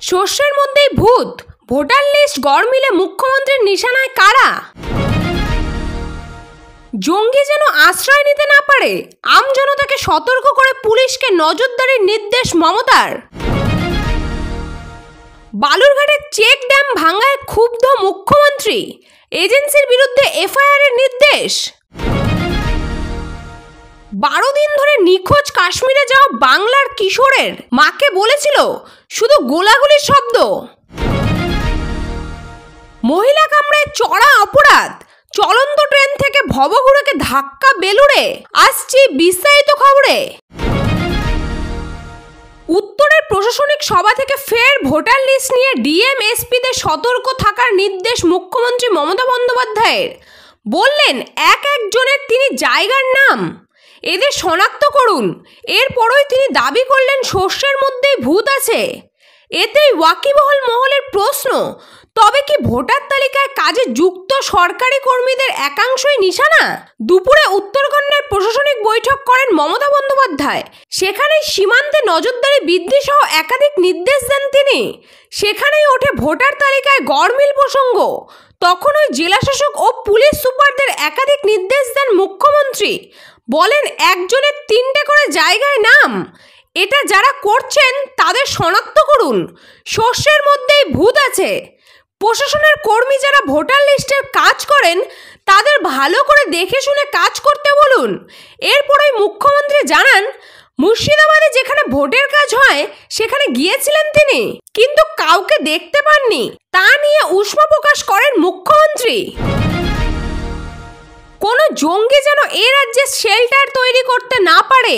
শস্যের মধ্যেই ভূত, ভোটার লিস্ট গড়মিলে মুখ্যমন্ত্রীর নিশানায় কারা? জঙ্গি যেন আশ্রয় নিতে না পারে, আমজনতাকে সতর্ক করে পুলিশকে নজরদারির নির্দেশ মমতার। বালুরঘাটের চেক ড্যাম ভাঙায় ক্ষুব্ধ মুখ্যমন্ত্রী, এজেন্সির বিরুদ্ধে এফআইআর এর নির্দেশ। 12 দিন ধরে নিখোঁজ কাশ্মীরে যাওয়া বাংলার কিশোরের মাকে বলেছিল শুধু গোলাগুলির শব্দ। মহিলা কামড়ায় চড়া অপরাধ, চলন্ত ট্রেন থেকে ভবঘুরেকে ধাক্কা বেলুড়ে। আসছি বিস্তারিত খবরে। উত্তরের প্রশাসনিক সভা থেকে ফের ভোটার লিস্ট নিয়ে ডিএম এসপিদের সতর্ক থাকার নির্দেশ মুখ্যমন্ত্রী মমতা বন্দ্যোপাধ্যায়ের। বললেন এক একজনের তিনি জায়গার নাম, এদের শনাক্ত করুন। এরপরই তিনি দাবি করলেন শস্যের মধ্যেই ভূত আছে। এতেই ওয়াকিবহল মহলের প্রশ্ন, তবে কি ভোটার তালিকায় কাজে যুক্ত সরকারি কর্মীদের একাংশই নিশানা? দুপুরে উত্তরকন্যায় প্রশাসনিক বৈঠক করেন মমতা বন্দ্যোপাধ্যায়। সেখানেই সীমান্তে নজরদারি বৃদ্ধি সহ একাধিক নির্দেশ দেন তিনি। সেখানেই ওঠে ভোটার তালিকায় গড়মিল প্রসঙ্গ। তখন ওই জেলাশাসক ও পুলিশ সুপারদের একাধিক নির্দেশ দেন মুখ্যমন্ত্রী। বলেন একজনের 3টে করে জায়গায় নাম, এটা যারা করছেন তাদের শনাক্ত করুন। শস্যের মধ্যেই ভূত আছে। প্রশাসনের কর্মী যারা ভোটার লিস্টের কাজ করেন তাদের ভালো করে দেখে শুনে কাজ করতে বলুন। এরপরই মুখ্যমন্ত্রী জানান মুর্শিদাবাদে যেখানে ভোটের কাজ হয় সেখানে গিয়েছিলেন তিনি, কিন্তু কাউকে দেখতে পাননি। তা নিয়ে উষ্ম প্রকাশ করেন মুখ্যমন্ত্রী। কোনো জঙ্গি যেন এ রাজ্যে শেল্টার তৈরি করতে না পারে,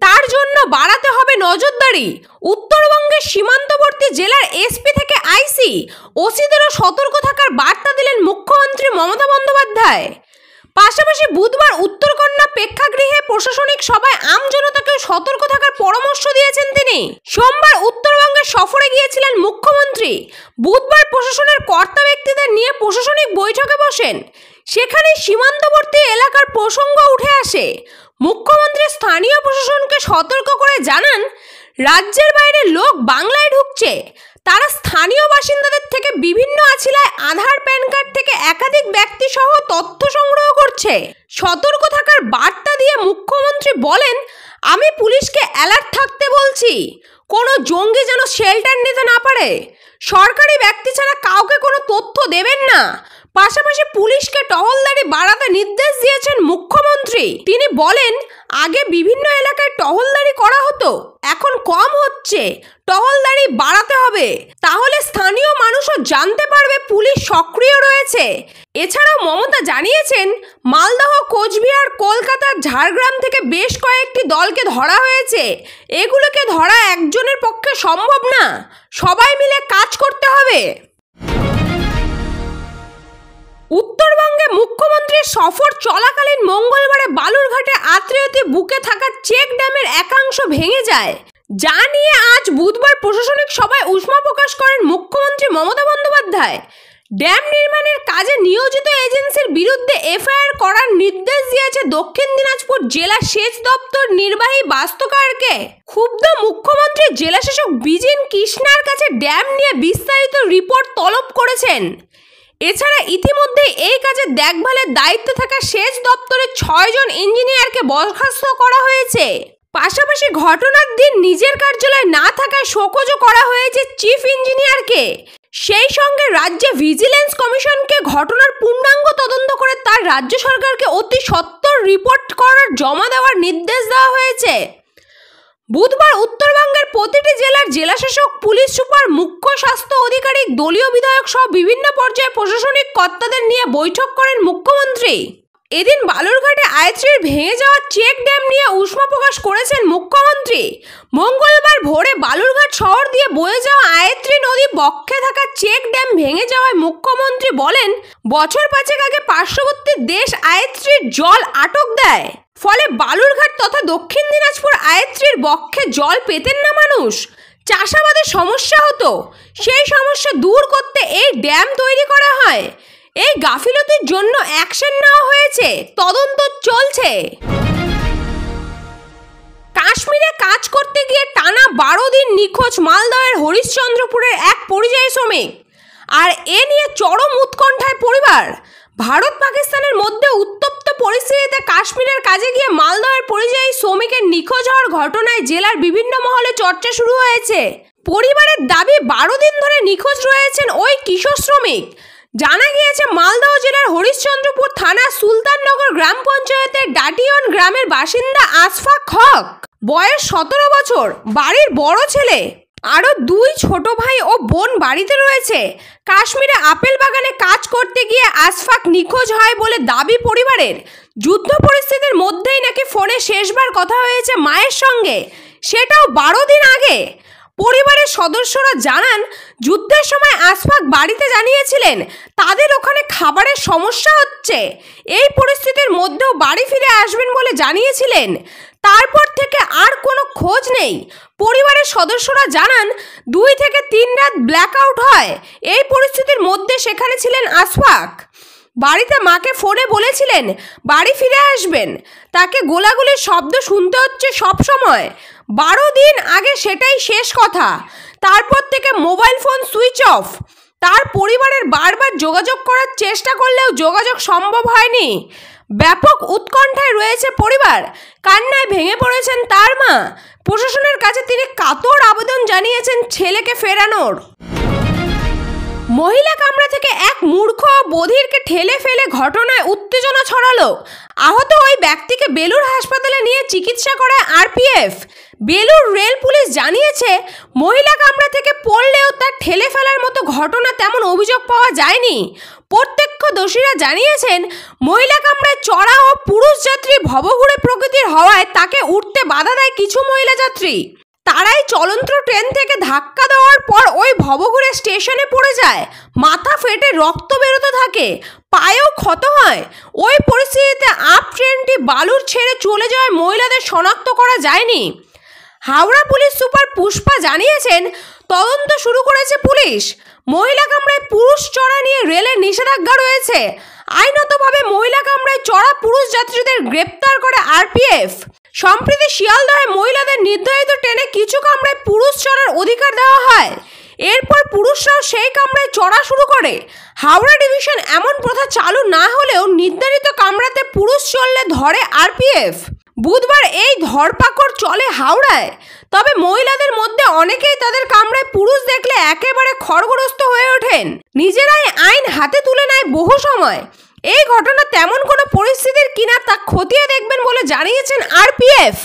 তার জন্য বাড়াতে হবে নজরদারি। উত্তরবঙ্গের সীমান্তবর্তী জেলার এসপি থেকে আইসি, ওসিদেরও সতর্ক থাকার বার্তা দিলেন মুখ্যমন্ত্রী মমতা বন্দ্যোপাধ্যায়। পাশাপাশি বুধবার উত্তরকন্যা প্রেক্ষাগৃহে প্রশাসনিক সভায় আমজনতাকেও সতর্ক থাকার পরামর্শ দিয়েছেন তিনি। সোমবার উত্তরবঙ্গের সফরে গিয়েছিলেন মুখ্যমন্ত্রী। বুধবার প্রশাসনের কর্তা ব্যক্তিদের নিয়ে প্রশাসনিক বৈঠকে বসেন। সেখানে সীমান্তবর্তী এলাকার প্রসঙ্গ উঠে আসে। মুখ্যমন্ত্রী স্থানীয় প্রশাসনকে সতর্ক করে জানান রাজ্যের বাইরে লোক বাংলায় ঢুকছে, তারা স্থানীয় বাসিন্দাদের থেকে বিভিন্ন আছিলায় আধার প্যান কার্ড থেকে একাধিক ব্যক্তি সহ তথ্য সংগ্রহ করছে। সতর্ক থাকার বার্তা দিয়ে মুখ্যমন্ত্রী বলেন আমি পুলিশকে অ্যালার্ট থাকতে বলছি, কোনো জঙ্গি যেন শেল্টার নিতে না পারে। সরকারি ব্যক্তি ছাড়া কাউকে কোনো তথ্য দেবেন না। পাশাপাশি পুলিশকে টহলদারি বাড়াতে নির্দেশ দিয়েছেন মুখ্যমন্ত্রী। তিনি বলেন আগে বিভিন্ন এলাকায় টহলদারি করা হতো, এখন কম হচ্ছে। টহলদারি বাড়াতে হবে, তাহলে স্থানীয় মানুষও জানতে পারবে পুলিশ সক্রিয় রয়েছে। এছাড়াও মমতা জানিয়েছেন মালদহ, কোচবিহার, কলকাতা, ঝাড়গ্রাম থেকে বেশ কয়েকটি দলকে ধরা হয়েছে। এগুলোকে ধরা একজনের পক্ষে সম্ভব না, সবাই মিলে কাজ করতে হবে। উত্তরবঙ্গে মুখ্যমন্ত্রীর সফর চলাকালীন মঙ্গলবারে বালুরঘাটে আত্রাইতে বুকে থাকা চেক ড্যামের একাংশ ভেঙে যায়, যা নিয়ে আজ বুধবার প্রশাসনিক সভায় উষ্মা প্রকাশ করেন মুখ্যমন্ত্রী মমতা বন্দ্যোপাধ্যায়। ড্যাম নির্মাণের কাজে নিয়োজিত এজেন্সির বিরুদ্ধে এফআইআর করার নির্দেশ দিয়েছে দক্ষিণ দিনাজপুর জেলা সেচ দপ্তর নির্বাহী বাস্তুকারকে। ক্ষুব্ধ মুখ্যমন্ত্রী জেলাশাসক বিজিন কৃষ্ণার কাছে ড্যাম নিয়ে বিস্তারিত রিপোর্ট তলব করেছেন। এছাড়া ইতিমধ্যে এই কাজের দেখভালের দায়িত্বে থাকা সেচ দপ্তরের 6 জন ইঞ্জিনিয়ারকে বরখাস্ত করা হয়েছে। পাশাপাশি ঘটনার দিন নিজের কার্যালয়ে না থাকায় শোকজও করা হয়েছে চিফ ইঞ্জিনিয়ারকে। সেই সঙ্গে রাজ্যে ভিজিলেন্স কমিশনকে ঘটনার পূর্ণাঙ্গ তদন্ত করে তার রাজ্য সরকারকে অতি সত্বর রিপোর্ট করার জমা দেওয়ার নির্দেশ দেওয়া হয়েছে। বুধবার উত্তরবঙ্গের প্রতিটি জেলার জেলাশাসক, পুলিশ সুপার, মুখ্য স্বাস্থ্য আধিকারিক, দলীয় বিধায়ক সহ বিভিন্ন পর্যায়ে প্রশাসনিক কর্তাদের নিয়ে বৈঠক করেন মুখ্যমন্ত্রী। এদিন বালুরঘাটে আয়ত্রীর ভেঙে যাওয়া চেক ড্যাম নিয়ে উষ্মা প্রকাশ করেছেন মুখ্যমন্ত্রী। মঙ্গলবার ভোরে বালুরঘাট শহর দিয়ে বয়ে যাওয়া আয়ত্রী নদী বক্ষে থাকা চেক ড্যাম ভেঙে যাওয়ায় মুখ্যমন্ত্রী বলেন বছর 5 আগে পার্শ্ববর্তী দেশ আয়ত্রীর জল আটক দেয়, ফলে বালুরঘাট তথা দক্ষিণ দিনাজপুর আয়ত্রীর বক্ষে জল পেতেন না মানুষ। চাষাবাদের সমস্যা হতো, সেই সমস্যা দূর করতে এই ড্যাম তৈরি করা হয়। এই গাফিলতির জন্য অ্যাকশন নেওয়া হয়েছে, তদন্ত চলছে। কাশ্মীরে কাজ করতে গিয়ে টানা 12 দিন নিখোঁজ মালদহের হরিশ্চন্দ্রপুরের এক পরিযায়ী শ্রমিক। আর এ নিয়ে চরম উৎকণ্ঠায় পরিবার। ভারত পাকিস্তানের মধ্যে উত্তপ্ত পরিস্থিতিতে কাশ্মীরের কাজে গিয়ে মালদহের পরিযায়ী শ্রমিকের নিখোঁজ হওয়ার ঘটনায় জেলার বিভিন্ন মহলে চর্চা শুরু হয়েছে। পরিবারের দাবি 12 দিন ধরে নিখোঁজ রয়েছেন ওই কিশোর শ্রমিক। জানা গিয়েছে মালদহ জেলার হরিশ্চন্দ্রপুর থানা সুলতাননগর গ্রাম পঞ্চায়েতের ডাটিয়ন গ্রামের বাসিন্দা আশফাক হক, বয়স 17 বছর, বাড়ির বড় ছেলে। আরও 2 ছোট ভাই ও বোন বাড়িতে রয়েছে। কাশ্মীরে আপেল বাগানে কাজ করতে গিয়ে আশফাক নিখোঁজ হয় বলে দাবি পরিবারের। যুদ্ধ পরিস্থিতির মধ্যেই নাকি ফোনে শেষবার কথা হয়েছে মায়ের সঙ্গে, সেটাও 12 দিন আগে। পরিবারের সদস্যরা জানান, যুদ্ধের সময় আশফাক বাড়িতে জানিয়েছিলেন তাদের ওখানে খাবারের সমস্যা হচ্ছে। এই পরিস্থিতির মধ্যেও বাড়ি ফিরে আসবেন বলে জানিয়েছিলেন। তারপর থেকে আর কোনো খোঁজ নেই। পরিবারের সদস্যরা জানান, 2 থেকে 3 রাত ব্ল্যাকআউট হয়। এই পরিস্থিতির মধ্যে সেখানে ছিলেন আশফাক। বাড়িতে মাকে ফোনে বলেছিলেন বাড়ি ফিরে আসবেন। তাকে গোলাগুলির শব্দ শুনতে হচ্ছে সব সময়। 12 দিন আগে সেটাই শেষ কথা। তারপর থেকে মোবাইল ফোন সুইচ অফ। তার পরিবারের বারবার যোগাযোগ করার চেষ্টা করলেও যোগাযোগ সম্ভব হয়নি। ব্যাপক উৎকণ্ঠায় রয়েছে পরিবার। কান্নায় ভেঙে পড়েছেন তার মা। প্রশাসনের কাছে তিনি কাতর আবেদন জানিয়েছেন ছেলেকে ফেরানোর। মহিলা কামরা থেকে এক মূর্খ বধিরকে ঠেলে ফেলে ঘটনায় উত্তেজনা ছড়ালো। আহত ওই ব্যক্তিকে বেলুর হাসপাতালে নিয়ে চিকিৎসা করায় আরপিএফ। বেলুর রেল পুলিশ জানিয়েছে, মহিলা কামরা থেকে পড়লেও তার ঠেলে ফেলার মতো ঘটনা তেমন অভিযোগ পাওয়া যায়নি। প্রত্যক্ষদর্শীরা জানিয়েছেন, মহিলা কামরায় চড়া ও পুরুষ যাত্রী ভবঘুরে প্রকৃতির হওয়ায় তাকে উঠতে বাধা দেয় কিছু মহিলা যাত্রী। তারাই চলন্ত ট্রেন থেকে ধাক্কা দেওয়ার পর ওই ভবঘুরে স্টেশনে পড়ে যায়। মাথা ফেটে রক্ত বেরোতে থাকে, পায়েও ক্ষত হয়। ওই পরিস্থিতিতে আপ ট্রেনটি বালুর ছেড়ে চলে যাওয়ায় মহিলাদের শনাক্ত করা যায়নি। হাওড়া পুলিশ সুপার পুষ্পা জানিয়েছেন, তদন্ত শুরু করেছে পুলিশ। মহিলা কামরায় পুরুষ চড়া নিয়ে রেলের নিষেধাজ্ঞা রয়েছে। আইনতভাবে মহিলা কামরায় চড়া পুরুষ যাত্রীদের গ্রেপ্তার করে আরপিএফ। সম্প্রতি শিয়ালদহে মহিলাদের নির্ধারিত ট্রেনে কিছু কামরায় পুরুষ চড়ার অধিকার দেওয়া হয়। এরপর পুরুষরাও সেই কামরায় চড়া শুরু করে। হাওড়া ডিভিশন এমন প্রথা চালু না হলেও নির্ধারিত কামরাতে পুরুষ চললে ধরে আরপিএফ। বুধবার এই ধরপাকড় চলে হাওড়ায়। তবে মহিলাদের মধ্যে অনেকেই তাদের কামরায় পুরুষ দেখলে একেবারে খড়গহস্ত হয়ে ওঠেন। নিজেরাই আইন হাতে তুলে নেয় বহু সময়। এই ঘটনা তেমন কোনো পরিস্থিতির কিনা তা খতিয়ে দেখবেন বলে জানিয়েছেন আরপিএফ।